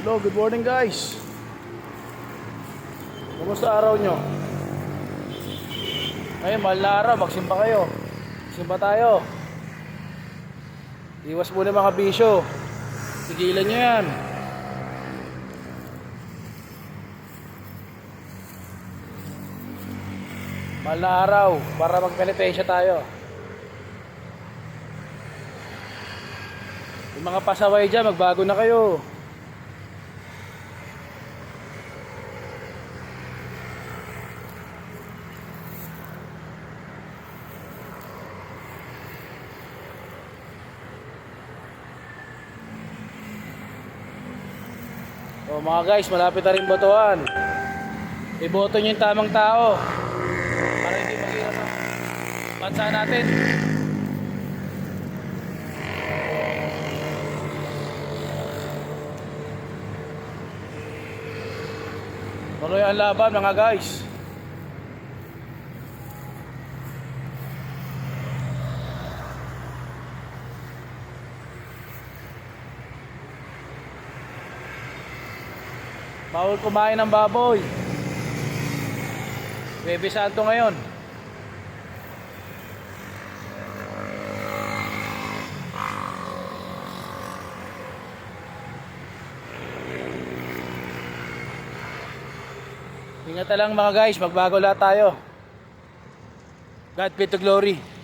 Hello, good morning guys. Kumusta araw nyo? Ngayon, mahal na araw, magsimba kayo. Simba tayo. Iwas muna mga bisyo. Tigilan nyo yan. Mahal na araw, para magpenitensya tayo. Yung mga pasaway dyan, magbago na kayo. O mga guys, malapit na rin botohan. Iboto nyo yung tamang tao para hindi mahirap ang bansa natin. Tuloy ang laban mga guys. Bawal kumain ng baboy. Bebe Santo ngayon. Ingat lang mga guys, magbago lahat tayo. God be to glory.